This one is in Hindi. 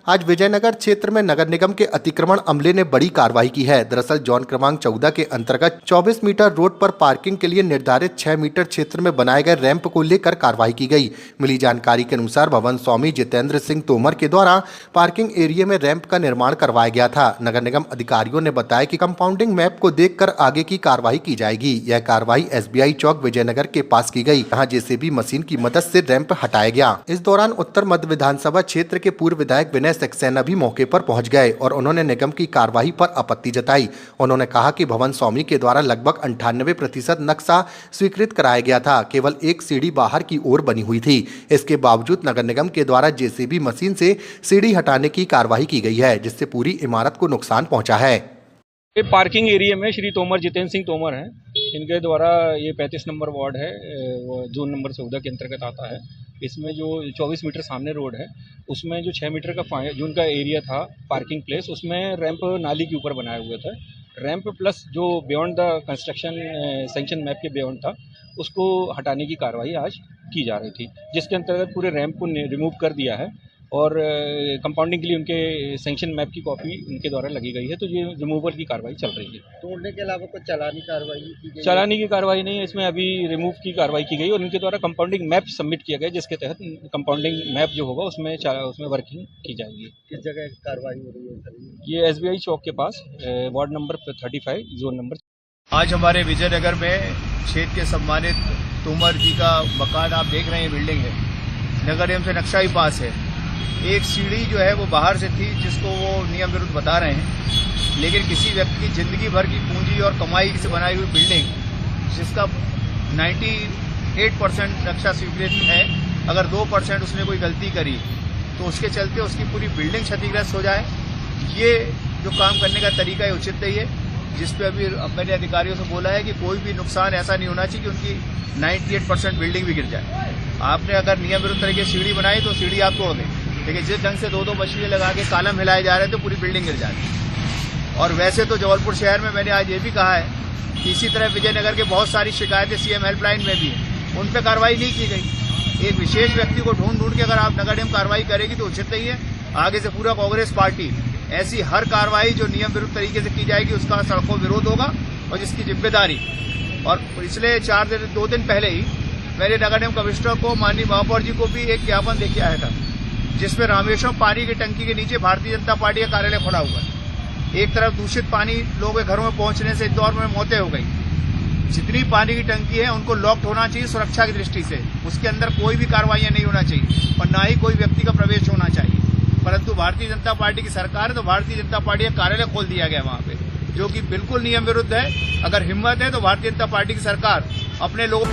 आज विजयनगर क्षेत्र में नगर निगम के अतिक्रमण अमले ने बड़ी कार्रवाई की है। दरअसल जोन क्रमांक 14 के अंतर्गत 24 मीटर रोड पर पार्किंग के लिए निर्धारित 6 मीटर क्षेत्र में बनाए गए रैंप को लेकर कार्रवाई की गई। मिली जानकारी के अनुसार भवन स्वामी जितेंद्र सिंह तोमर के द्वारा पार्किंग एरिया में रैंप का निर्माण करवाया गया था। नगर निगम अधिकारियों ने बताया कि कंपाउंडिंग मैप को देखकर आगे की कार्रवाई की जाएगी। यह कार्रवाई SBI चौक विजयनगर के पास की गई, जहाँ JCB मशीन की मदद से रैंप हटाया गया। इस दौरान उत्तर मध्य विधानसभा क्षेत्र के पूर्व विधायक विनय सक्सेना भी मौके पर पहुंच गए और उन्होंने निगम की कार्रवाई पर आपत्ति जताई। उन्होंने कहा कि भवन स्वामी के द्वारा लगभग 98% नक्शा स्वीकृत कराया गया था, केवल एक सीढ़ी बाहर की ओर बनी हुई थी। इसके बावजूद नगर निगम के द्वारा JCB मशीन से सीढ़ी हटाने की कार्रवाई की गई है, जिससे पूरी इमारत को नुकसान पहुंचा है। ये पार्किंग एरिया में श्री तोमर जितेंद्र सिंह तोमर हैं, इनके द्वारा ये 35 नंबर वार्ड है, वो जोन नंबर 14 के अंतर्गत आता है। इसमें जो 24 मीटर सामने रोड है, उसमें जो 6 मीटर का जो उनका एरिया था पार्किंग प्लेस, उसमें रैंप नाली के ऊपर बनाया हुआ था। रैंप प्लस जो beyond the construction sanction map के बियॉन्ड था, उसको हटाने की कार्रवाई आज की जा रही थी, जिसके अंतर्गत पूरे रैंप को रिमूव कर दिया है और कंपाउंडिंग के लिए उनके सैंक्शन मैप की कॉपी उनके द्वारा लगी गई है। तो ये रिमूवल की कार्रवाई चल रही है। तोड़ने के अलावा कुछ चलानी कार्रवाई की गई? चलाने की कार्रवाई नहीं है, इसमें अभी रिमूव की कार्रवाई की गई और उनके द्वारा कंपाउंडिंग मैप सबमिट किया गया, जिसके तहत कंपाउंडिंग मैप जो होगा उसमें वर्किंग की जाएगी। किस जगह कार्रवाई हो रही है सर? ये SBI चौक के पास वार्ड नंबर 35 जोन नंबर। आज हमारे विजयनगर में क्षेत्र के सम्मानित तोमर जी का मकान आप देख रहे हैं, बिल्डिंग है, नगर निगम से नक्शा ही पास है। एक सीढ़ी जो है वो बाहर से थी, जिसको वो नियम विरुद्ध बता रहे हैं, लेकिन किसी व्यक्ति की जिंदगी भर की पूंजी और कमाई से बनाई हुई बिल्डिंग, जिसका 98% नक्शा स्वीकृत है, अगर 2% उसने कोई गलती करी तो उसके चलते उसकी पूरी बिल्डिंग क्षतिग्रस्त हो जाए, ये जो काम करने का तरीका है उचित नहीं है। जिसपे अभी मैंने अधिकारियों से बोला है कि कोई भी नुकसान ऐसा नहीं होना चाहिए कि उनकी 98% बिल्डिंग भी गिर जाए। आपने अगर नियम विरुद्ध तरीके से सीढ़ी बनाई तो सीढ़ी आप तोड़ दें, लेकिन जिस ढंग से 2-2 मशीनें लगा के कालम हिलाए जा रहे हैं तो पूरी बिल्डिंग गिर जाती। और वैसे तो जबलपुर शहर में मैंने आज ये भी कहा है कि इसी तरह विजयनगर के बहुत सारी शिकायतें CM हेल्पलाइन में भी हैं, उन पर कार्रवाई नहीं की गई। एक विशेष व्यक्ति को ढूंढ के अगर आप नगर निगम कार्रवाई करेगी तो उचित नहीं है। आगे से पूरा कांग्रेस पार्टी ऐसी हर कार्रवाई जो नियम विरुद्ध तरीके से की जाएगी उसका सड़कों विरोध होगा और जिसकी जिम्मेदारी। और पिछले 2 दिन पहले ही मैंने नगर निगम कमिश्नर को, माननीय महापौर जी को भी एक ज्ञापन देके आया था, जिसमें रामेश्वरम पानी की टंकी के नीचे भारतीय जनता पार्टी का कार्यालय खुला हुआ है। एक तरफ दूषित पानी लोगों के घरों में पहुंचने से इंदौर में मौतें हो गई। जितनी पानी की टंकी है उनको लॉक्ड होना चाहिए सुरक्षा की दृष्टि से, उसके अंदर कोई भी कार्रवाइयां नहीं होना चाहिए और ना ही कोई व्यक्ति का प्रवेश होना चाहिए। परंतु भारतीय जनता पार्टी की सरकार है तो भारतीय जनता पार्टी का कार्यालय खोल दिया गया वहां पे, जो कि बिल्कुल नियम विरुद्ध है। अगर हिम्मत है तो भारतीय जनता पार्टी की सरकार अपने लोग